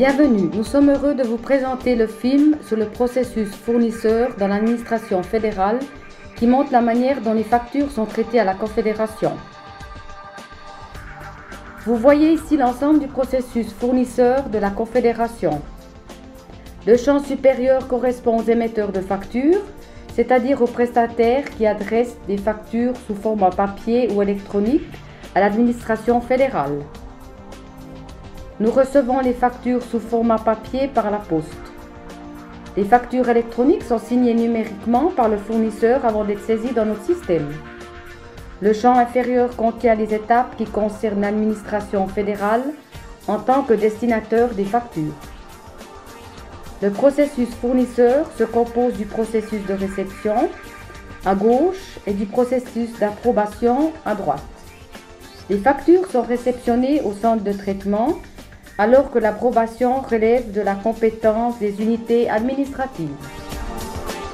Bienvenue, nous sommes heureux de vous présenter le film sur le processus fournisseur dans l'administration fédérale qui montre la manière dont les factures sont traitées à la Confédération. Vous voyez ici l'ensemble du processus fournisseur de la Confédération. Le champ supérieur correspond aux émetteurs de factures, c'est-à-dire aux prestataires qui adressent des factures sous format papier ou électronique à l'administration fédérale. Nous recevons les factures sous format papier par la poste. Les factures électroniques sont signées numériquement par le fournisseur avant d'être saisies dans notre système. Le champ inférieur contient les étapes qui concernent l'administration fédérale en tant que destinataire des factures. Le processus fournisseur se compose du processus de réception à gauche et du processus d'approbation à droite. Les factures sont réceptionnées au centre de traitement alors que l'approbation relève de la compétence des unités administratives.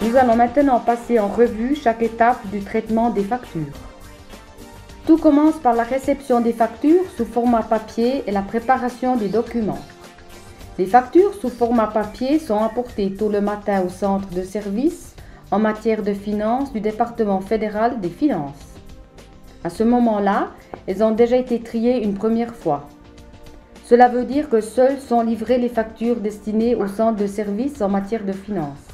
Nous allons maintenant passer en revue chaque étape du traitement des factures. Tout commence par la réception des factures sous format papier et la préparation des documents. Les factures sous format papier sont apportées tôt le matin au centre de service en matière de finances du département fédéral des finances. À ce moment-là, elles ont déjà été triées une première fois. Cela veut dire que seules sont livrées les factures destinées au centre de service en matière de finances.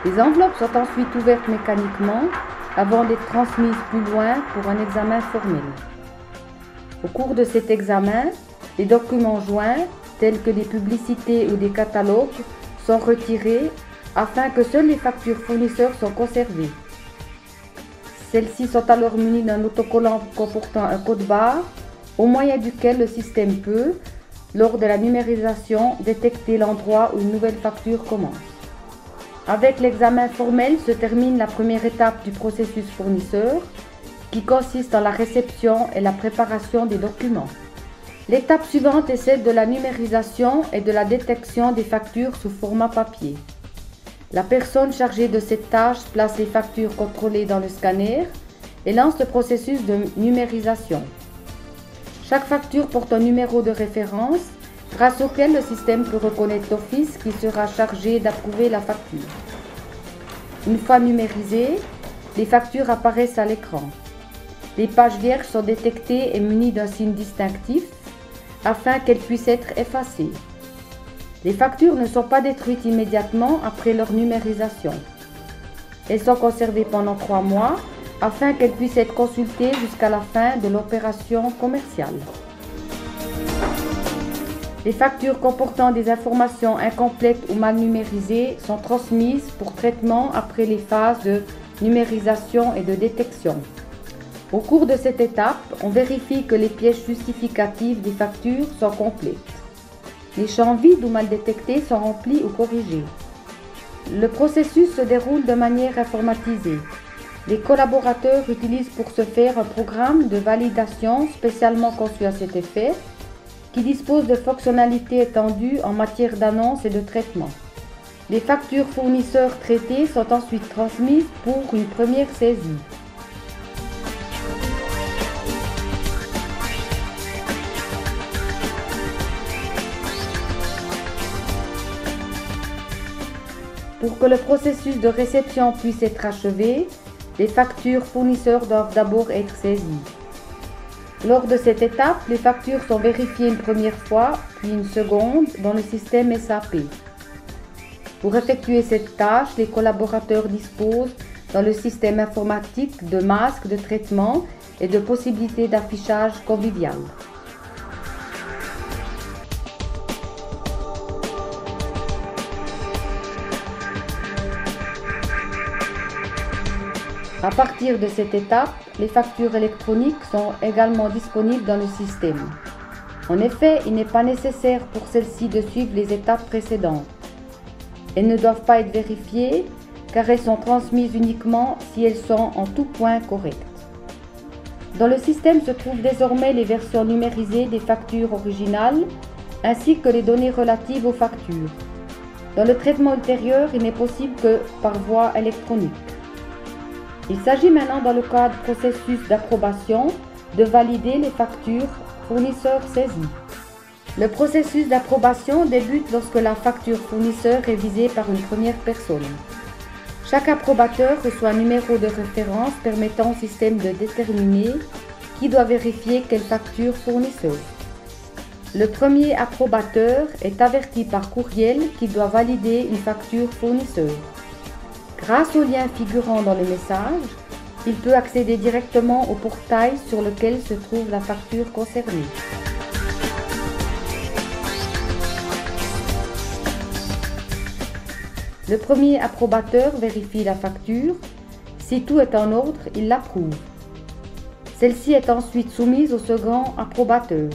Les enveloppes sont ensuite ouvertes mécaniquement avant d'être transmises plus loin pour un examen formel. Au cours de cet examen, les documents joints, tels que des publicités ou des catalogues, sont retirés afin que seules les factures fournisseurs soient conservées. Celles-ci sont alors munies d'un autocollant comportant un code barre, au moyen duquel le système peut, lors de la numérisation, détecter l'endroit où une nouvelle facture commence. Avec l'examen formel se termine la première étape du processus fournisseur, qui consiste en la réception et la préparation des documents. L'étape suivante est celle de la numérisation et de la détection des factures sous format papier. La personne chargée de cette tâche place les factures contrôlées dans le scanner et lance le processus de numérisation. Chaque facture porte un numéro de référence grâce auquel le système peut reconnaître l'office qui sera chargé d'approuver la facture. Une fois numérisées, les factures apparaissent à l'écran. Les pages vierges sont détectées et munies d'un signe distinctif afin qu'elles puissent être effacées. Les factures ne sont pas détruites immédiatement après leur numérisation. Elles sont conservées pendant 3 mois afin qu'elles puissent être consultées jusqu'à la fin de l'opération commerciale. Les factures comportant des informations incomplètes ou mal numérisées sont transmises pour traitement après les phases de numérisation et de détection. Au cours de cette étape, on vérifie que les pièces justificatives des factures sont complètes. Les champs vides ou mal détectés sont remplis ou corrigés. Le processus se déroule de manière informatisée. Les collaborateurs utilisent pour ce faire un programme de validation spécialement conçu à cet effet, qui dispose de fonctionnalités étendues en matière d'annonce et de traitement. Les factures fournisseurs traitées sont ensuite transmises pour une première saisie. Pour que le processus de réception puisse être achevé, les factures fournisseurs doivent d'abord être saisies. Lors de cette étape, les factures sont vérifiées une première fois, puis une seconde dans le système SAP. Pour effectuer cette tâche, les collaborateurs disposent dans le système informatique de masques de traitement et de possibilités d'affichage convivial. À partir de cette étape, les factures électroniques sont également disponibles dans le système. En effet, il n'est pas nécessaire pour celles-ci de suivre les étapes précédentes. Elles ne doivent pas être vérifiées car elles sont transmises uniquement si elles sont en tout point correctes. Dans le système se trouvent désormais les versions numérisées des factures originales ainsi que les données relatives aux factures. Dans le traitement ultérieur, il n'est possible que par voie électronique. Il s'agit maintenant, dans le cadre du processus d'approbation, de valider les factures fournisseurs saisies. Le processus d'approbation débute lorsque la facture fournisseur est visée par une première personne. Chaque approbateur reçoit un numéro de référence permettant au système de déterminer qui doit vérifier quelle facture fournisseur. Le premier approbateur est averti par courriel qu'il doit valider une facture fournisseur. Grâce au lien figurant dans le message, il peut accéder directement au portail sur lequel se trouve la facture concernée. Le premier approbateur vérifie la facture. Si tout est en ordre, il l'approuve. Celle-ci est ensuite soumise au second approbateur.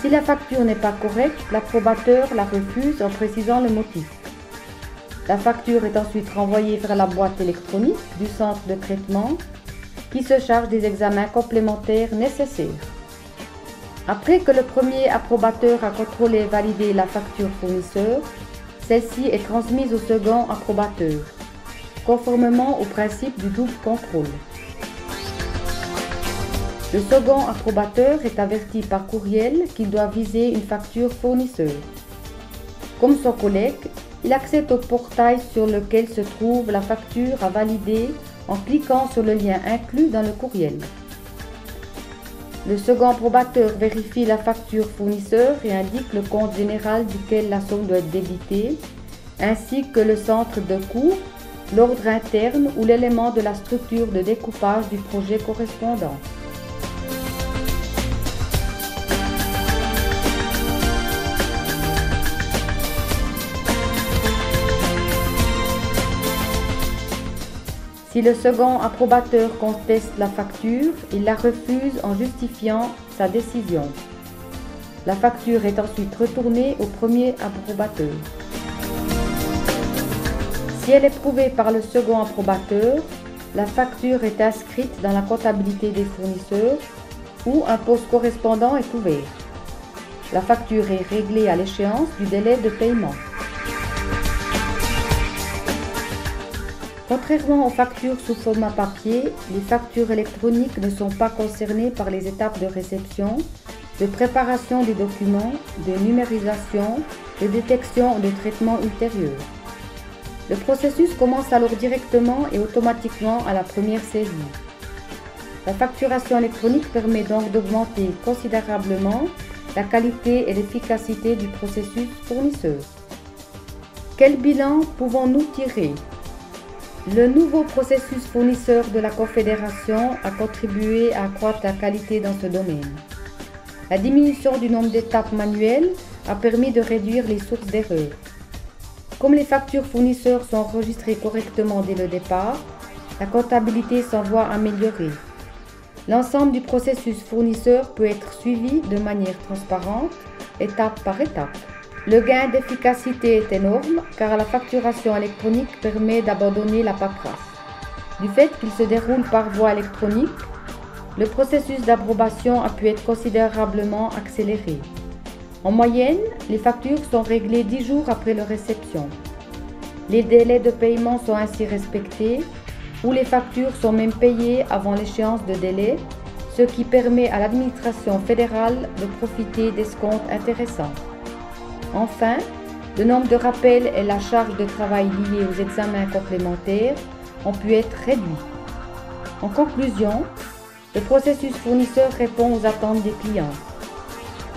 Si la facture n'est pas correcte, l'approbateur la refuse en précisant le motif. La facture est ensuite renvoyée vers la boîte électronique du centre de traitement qui se charge des examens complémentaires nécessaires. Après que le premier approbateur a contrôlé et validé la facture fournisseur, celle-ci est transmise au second approbateur, conformément au principe du double contrôle. Le second approbateur est averti par courriel qu'il doit viser une facture fournisseur. Comme son collègue, il accède au portail sur lequel se trouve la facture à valider en cliquant sur le lien inclus dans le courriel. Le second approbateur vérifie la facture fournisseur et indique le compte général duquel la somme doit être débitée, ainsi que le centre de coût, l'ordre interne ou l'élément de la structure de découpage du projet correspondant. Si le second approbateur conteste la facture, il la refuse en justifiant sa décision. La facture est ensuite retournée au premier approbateur. Si elle est prouvée par le second approbateur, la facture est inscrite dans la comptabilité des fournisseurs où un poste correspondant est ouvert. La facture est réglée à l'échéance du délai de paiement. Contrairement aux factures sous format papier, les factures électroniques ne sont pas concernées par les étapes de réception, de préparation des documents, de numérisation, de détection ou de traitement ultérieur. Le processus commence alors directement et automatiquement à la première saisie. La facturation électronique permet donc d'augmenter considérablement la qualité et l'efficacité du processus fournisseur. Quel bilan pouvons-nous tirer ? Le nouveau processus fournisseur de la Confédération a contribué à accroître la qualité dans ce domaine. La diminution du nombre d'étapes manuelles a permis de réduire les sources d'erreurs. Comme les factures fournisseurs sont enregistrées correctement dès le départ, la comptabilité s'en voit améliorée. L'ensemble du processus fournisseur peut être suivi de manière transparente, étape par étape. Le gain d'efficacité est énorme car la facturation électronique permet d'abandonner la paperasse. Du fait qu'il se déroule par voie électronique, le processus d'approbation a pu être considérablement accéléré. En moyenne, les factures sont réglées 10 jours après leur réception. Les délais de paiement sont ainsi respectés ou les factures sont même payées avant l'échéance de délai, ce qui permet à l'administration fédérale de profiter d'escomptes intéressants. Enfin, le nombre de rappels et la charge de travail liée aux examens complémentaires ont pu être réduits. En conclusion, le processus fournisseur répond aux attentes des clients.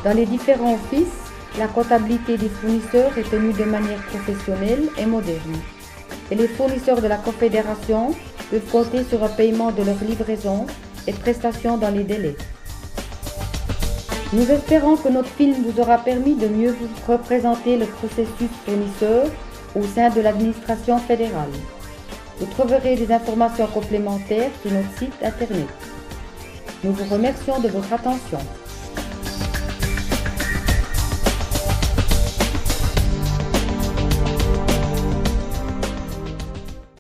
Dans les différents offices, la comptabilité des fournisseurs est tenue de manière professionnelle et moderne. Et les fournisseurs de la Confédération peuvent compter sur un paiement de leur livraison et prestations dans les délais. Nous espérons que notre film vous aura permis de mieux vous représenter le processus fournisseur au sein de l'administration fédérale. Vous trouverez des informations complémentaires sur notre site internet. Nous vous remercions de votre attention.